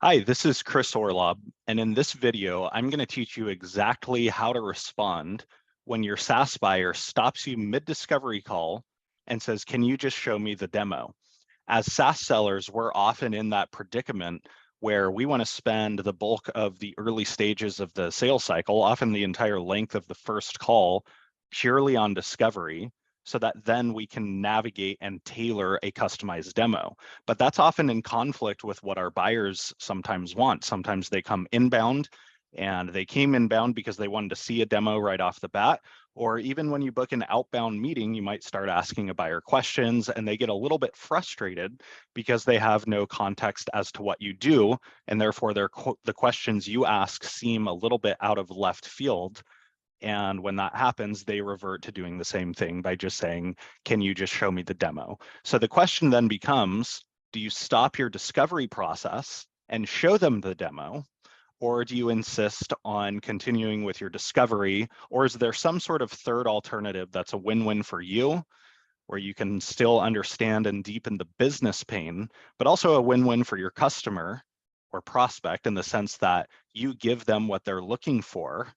Hi, this is Chris Orlob, and in this video, I'm going to teach you exactly how to respond when your SaaS buyer stops you mid-discovery call and says, "Can you just show me the demo?" As SaaS sellers, we're often in that predicament where we want to spend the bulk of the early stages of the sales cycle, often the entire length of the first call, purely on discovery, so that then we can navigate and tailor a customized demo. But that's often in conflict with what our buyers sometimes want. Sometimes they come inbound and they came inbound because they wanted to see a demo right off the bat. Or even when you book an outbound meeting, you might start asking a buyer questions and they get a little bit frustrated because they have no context as to what you do. And therefore the questions you ask seem a little bit out of left field. And when that happens, they revert to doing the same thing by just saying, "Can you just show me the demo?" So the question then becomes, do you stop your discovery process and show them the demo? Or do you insist on continuing with your discovery? Or is there some sort of third alternative that's a win-win for you, where you can still understand and deepen the business pain, but also a win-win for your customer or prospect in the sense that you give them what they're looking for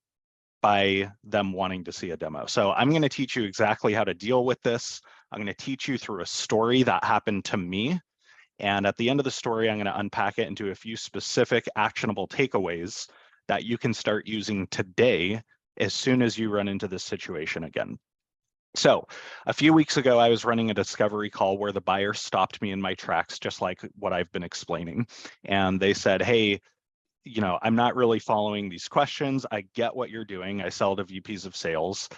by them wanting to see a demo? So I'm going to teach you exactly how to deal with this. I'm going to teach you through a story that happened to me. And at the end of the story, I'm going to unpack it into a few specific actionable takeaways that you can start using today as soon as you run into this situation again. So a few weeks ago, I was running a discovery call where the buyer stopped me in my tracks, just like what I've been explaining. And they said, "Hey, I'm not really following these questions. I get what you're doing. I sell to VPs of sales.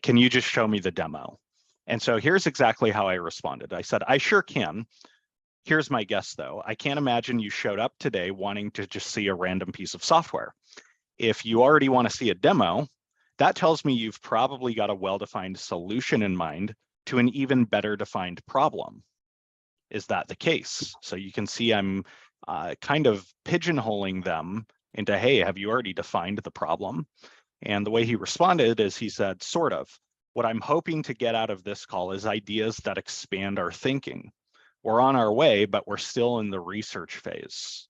Can you just show me the demo?" And so here's exactly how I responded. I said, "I sure can. Here's my guess though. I can't imagine you showed up today wanting to just see a random piece of software. If you already want to see a demo, that tells me you've probably got a well-defined solution in mind to an even better defined problem. Is that the case?" So you can see I'm kind of pigeonholing them into, "Hey, have you already defined the problem?" And the way he responded is he said, "Sort of. What I'm hoping to get out of this call is ideas that expand our thinking. We're on our way, but we're still in the research phase."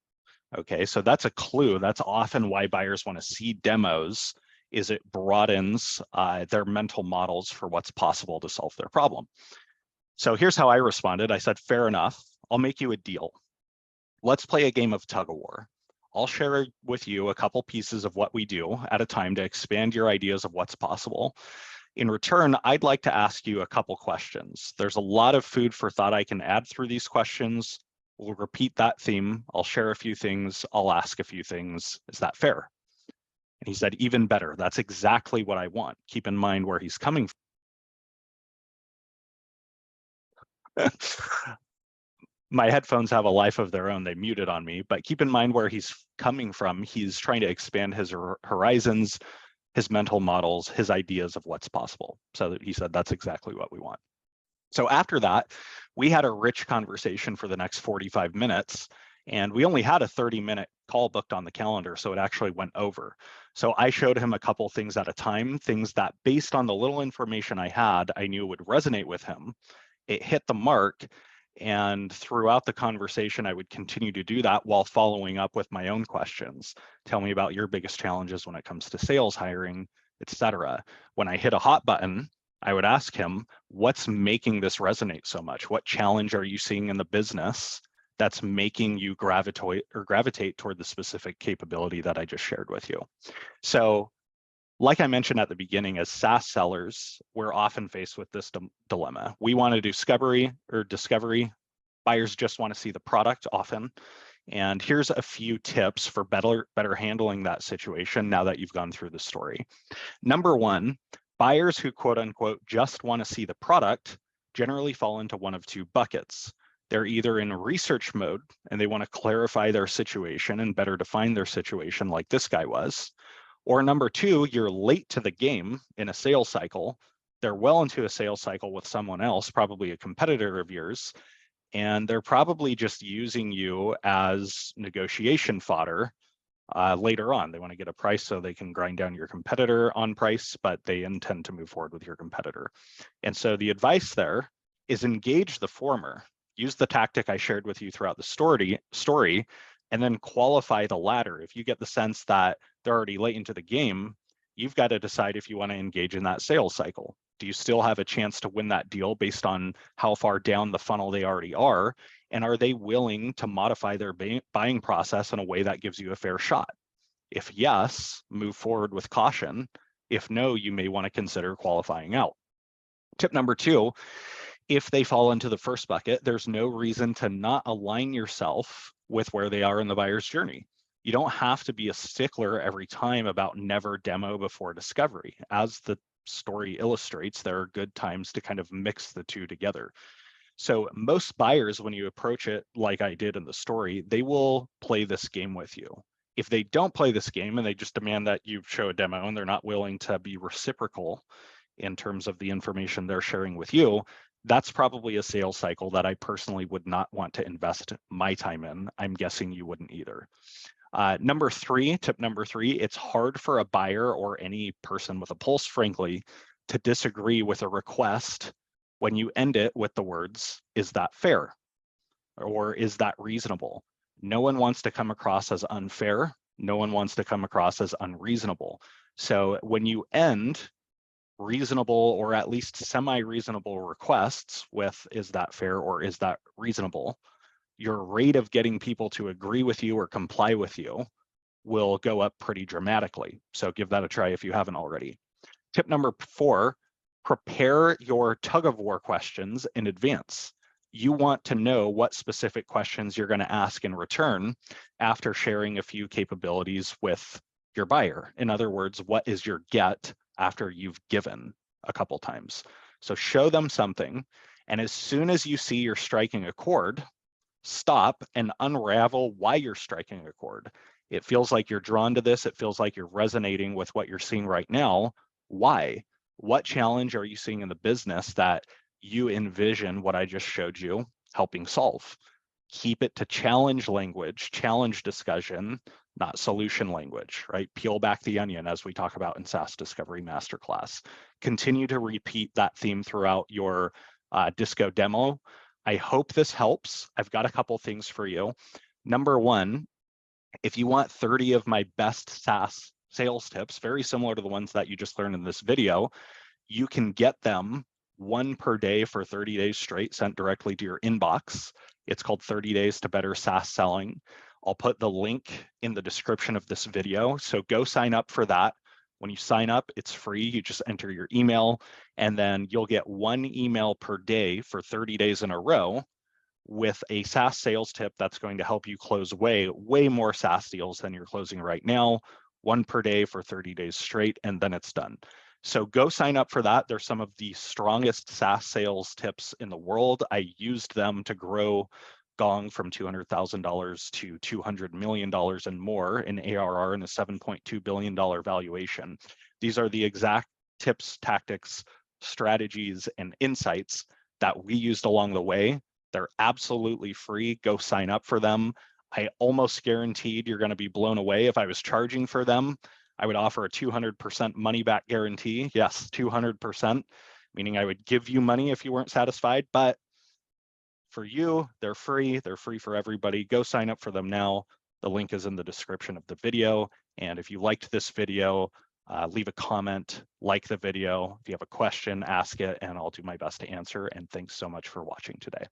Okay, so that's a clue. That's often why buyers want to see demos, is it broadens their mental models for what's possible to solve their problem. So here's how I responded. I said, "Fair enough. I'll make you a deal. Let's play a game of tug of war. I'll share with you a couple pieces of what we do at a time to expand your ideas of what's possible. In return, I'd like to ask you a couple questions. There's a lot of food for thought I can add through these questions. We'll repeat that theme. I'll share a few things. I'll ask a few things. Is that fair?" And he said, "Even better. That's exactly what I want." Keep in mind where he's coming from. My headphones have a life of their own. They muted on me, but keep in mind where he's coming from. He's trying to expand his horizons, his mental models, his ideas of what's possible. So he said, "That's exactly what we want." So after that, we had a rich conversation for the next 45 minutes, and we only had a 30-minute call booked on the calendar, so it actually went over. So I showed him a couple things at a time, things that based on the little information I had, I knew would resonate with him. It hit the mark. And throughout the conversation, I would continue to do that while following up with my own questions. Tell me about your biggest challenges when it comes to sales hiring, etc. When I hit a hot button, I would ask him, "What's making this resonate so much? What challenge are you seeing in the business that's making you gravitate toward the specific capability that I just shared with you?" So like I mentioned at the beginning, as SaaS sellers, we're often faced with this dilemma. We want to do discovery. Buyers just want to see the product often. And here's a few tips for better handling that situation now that you've gone through the story. Number one, buyers who quote unquote just want to see the product generally fall into one of two buckets. They're either in research mode and they want to clarify their situation and better define their situation like this guy was. Or number two, you're late to the game in a sales cycle. They're well into a sales cycle with someone else, probably a competitor of yours, and they're probably just using you as negotiation fodder later on. They want to get a price so they can grind down your competitor on price, but they intend to move forward with your competitor. And so the advice there is engage the former. Use the tactic I shared with you throughout the story and then qualify the latter. If you get the sense that they're already late into the game, you've got to decide if you want to engage in that sales cycle. Do you still have a chance to win that deal based on how far down the funnel they already are? And are they willing to modify their buying process in a way that gives you a fair shot? If yes, move forward with caution. If no, you may want to consider qualifying out. Tip number 2, if they fall into the first bucket, there's no reason to not align yourself with where they are in the buyer's journey. You don't have to be a stickler every time about never demo before discovery. As the story illustrates, there are good times to kind of mix the two together. So most buyers, when you approach it like I did in the story, they will play this game with you. If they don't play this game and they just demand that you show a demo and they're not willing to be reciprocal in terms of the information they're sharing with you, that's probably a sales cycle that I personally would not want to invest my time in. I'm guessing you wouldn't either. Tip number 3, it's hard for a buyer or any person with a pulse, frankly, to disagree with a request when you end it with the words, "Is that fair?" or "Is that reasonable?" No one wants to come across as unfair. No one wants to come across as unreasonable. So when you end reasonable or at least semi-reasonable requests with "Is that fair?" or "Is that reasonable?", your rate of getting people to agree with you or comply with you will go up pretty dramatically. So give that a try if you haven't already. Tip number 4, prepare your tug of war questions in advance. You want to know what specific questions you're going to ask in return after sharing a few capabilities with your buyer. In other words, what is your get after you've given a couple times? So show them something, and as soon as you see you're striking a chord, stop and unravel why you're striking a chord. It feels like you're drawn to this. It feels like you're resonating with what you're seeing right now. Why? What challenge are you seeing in the business that you envision what I just showed you helping solve? Keep it to challenge language, challenge discussion, not solution language, right? Peel back the onion, as we talk about in SaaS Discovery Masterclass. Continue to repeat that theme throughout your Disco demo. I hope this helps. I've got a couple things for you. Number 1, if you want 30 of my best SaaS sales tips, very similar to the ones that you just learned in this video, you can get them 1 per day for 30 days straight, sent directly to your inbox. It's called 30 Days to Better SaaS Selling. I'll put the link in the description of this video. So go sign up for that. When you sign up, it's free. You just enter your email, and then you'll get 1 email per day for 30 days in a row with a SaaS sales tip that's going to help you close way more SaaS deals than you're closing right now. 1 per day for 30 days straight, and then it's done. So go sign up for that. They're some of the strongest SaaS sales tips in the world. I used them to grow Gong from $200,000 to $200 million and more in ARR and a $7.2 billion valuation. These are the exact tips, tactics, strategies, and insights that we used along the way. They're absolutely free. Go sign up for them. I almost guaranteed you're going to be blown away. If I was charging for them, I would offer a 200% money back guarantee. Yes, 200%, meaning I would give you money if you weren't satisfied. But for you, they're free. They're free for everybody. Go sign up for them now. The link is in the description of the video. And if you liked this video, leave a comment, like the video. If you have a question, ask it, and I'll do my best to answer. And thanks so much for watching today.